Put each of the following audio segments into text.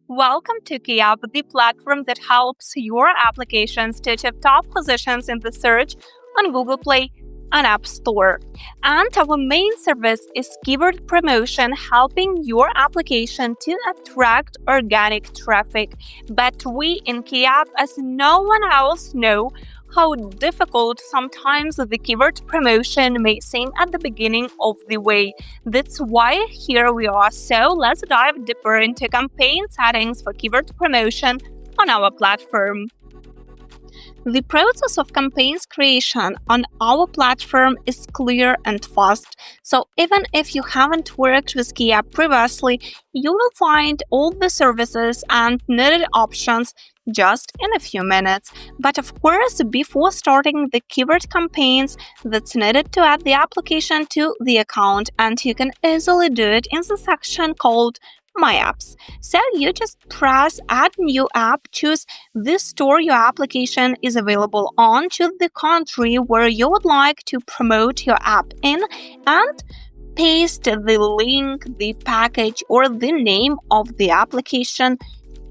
Welcome to Keyapp, the platform that helps your applications to achieve top positions in the search on Google Play and App Store. And our main service is keyword promotion, helping your application to attract organic traffic. But we in Keyapp, as no one else, know how difficult sometimes the keyword promotion may seem at the beginning of the way. That's why here we are. So let's dive deeper into campaign settings for keyword promotion on our platform. The process of campaigns creation on our platform is clear and fast. So even if you haven't worked with Keyapp previously, you will find all the services and needed options just in a few minutes. But of course, before starting the keyword campaigns, that's needed to add the application to the account, and you can easily do it in the section called My Apps. So you just press Add New App, choose the store your application is available on, choose the country where you would like to promote your app in, and paste the link, the package, or the name of the application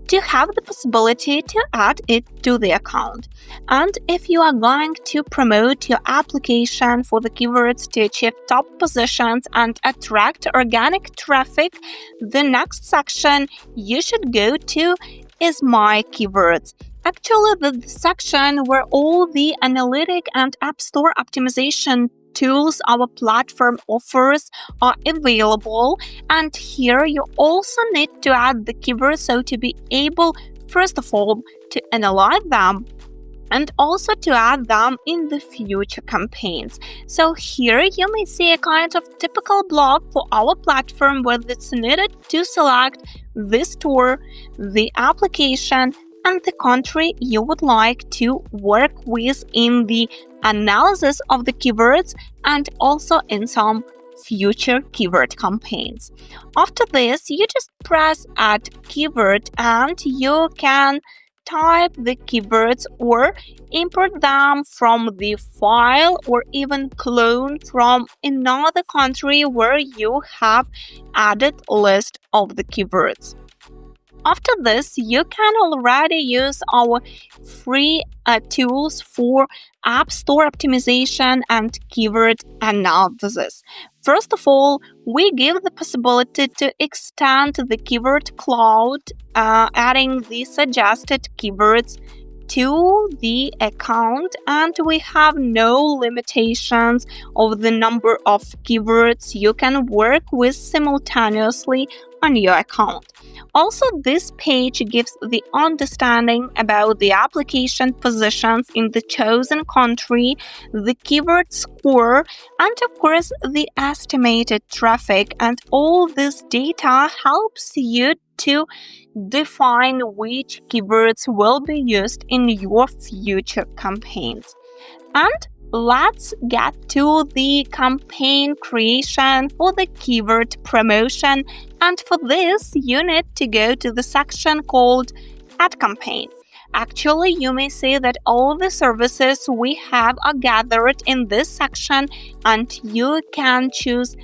to have the possibility to add it to the account. And if you are going to promote your application for the keywords to achieve top positions and attract organic traffic, the next section you should go to is My Keywords. Actually, the section where all the analytic and App Store optimization tools our platform offers are available, and here you also need to add the keywords, so to be able, first of all, to analyze them and also to add them in the future campaigns. So here you may see a kind of typical block for our platform where it's needed to select the store, the application, and the country you would like to work with in the analysis of the keywords and also in some future keyword campaigns. After this, you just press Add Keyword and you can type the keywords or import them from the file or even clone from another country where you have added list of the keywords. After this, you can already use our free tools for App Store optimization and keyword analysis. First of all, we give the possibility to extend the keyword cloud, adding the suggested keywords to the account, and we have no limitations of the number of keywords you can work with simultaneously on your account. Also, this page gives the understanding about the application positions in the chosen country, the keyword score, and of course the estimated traffic, and all this data helps you to define which keywords will be used in your future campaigns. And let's get to the campaign creation for the keyword promotion. And for this, you need to go to the section called Add Campaign. Actually, you may see that all the services we have are gathered in this section, and you can choose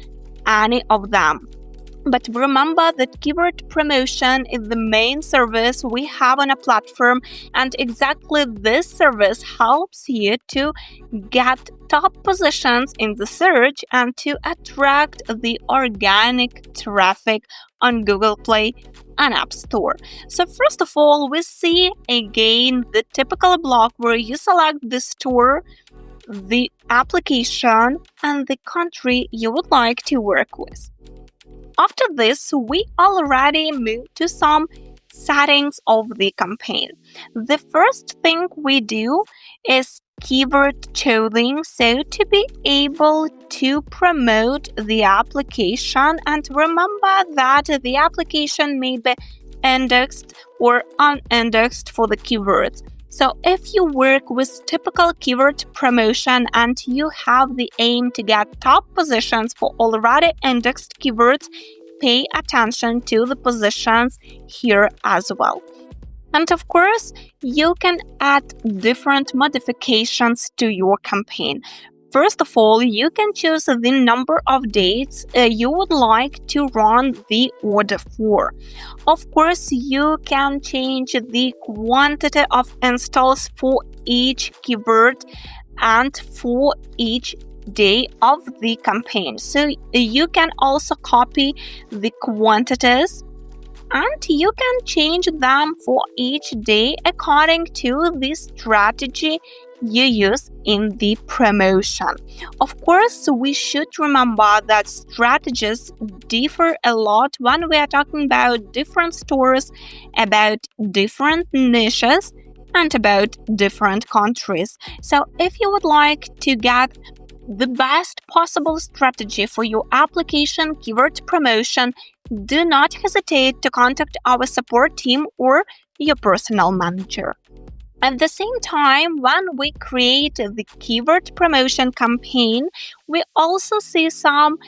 any of them. But remember that keyword promotion is the main service we have on a platform, and exactly this service helps you to get top positions in the search and to attract the organic traffic on Google Play and App Store. So first of all, we see again the typical block where you select the store, the application, and the country you would like to work with. After this, we already move to some settings of the campaign. The first thing we do is keyword choosing, so to be able to promote the application. And remember that the application may be indexed or unindexed for the keywords. So if you work with typical keyword promotion and you have the aim to get top positions for already indexed keywords, pay attention to the positions here as well. And of course, you can add different modifications to your campaign. First of all, you can choose the number of dates you would like to run the order for. Of course, you can change the quantity of installs for each keyword and for each day of the campaign. So you can also copy the quantities and you can change them for each day according to the strategy you use in the promotion. Of course, we should remember that strategies differ a lot when we are talking about different stores, about different niches, and about different countries. So if you would like to get the best possible strategy for your application keyword promotion, do not hesitate to contact our support team or your personal manager. At the same time, when we create the keyword promotion campaign, we also see some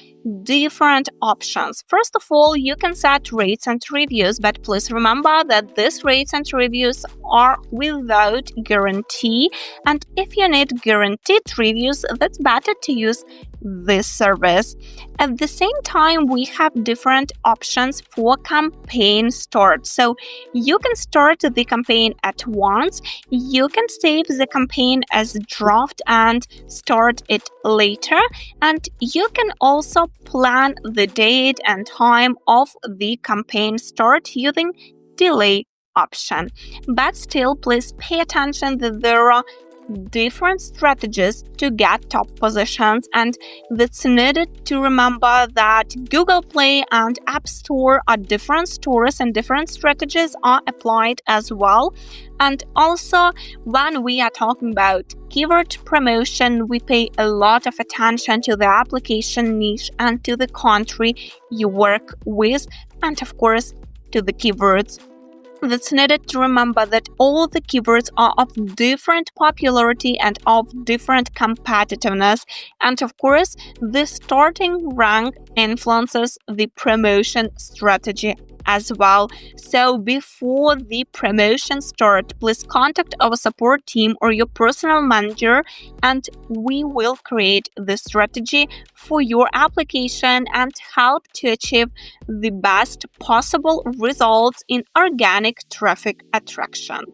different options. First of all, you can set rates and reviews, but please remember that these rates and reviews are without guarantee. And if you need guaranteed reviews, that's better to use this service. At the same time, we have different options for campaign start. So you can start the campaign at once. You can save the campaign as a draft and start it later. And you can also plan the date and time of the campaign start using delay option. But still, please pay attention that there are different strategies to get top positions, and it's needed to remember that Google Play and App Store are different stores and different strategies are applied as well. And also, when we are talking about keyword promotion, we pay a lot of attention to the application niche and to the country you work with, and of course to the keywords. It's needed to remember that all the keywords are of different popularity and of different competitiveness. And of course, the starting rank influences the promotion strategy as well. So before the promotion start, please contact our support team or your personal manager, and we will create the strategy for your application and help to achieve the best possible results in organic traffic attraction.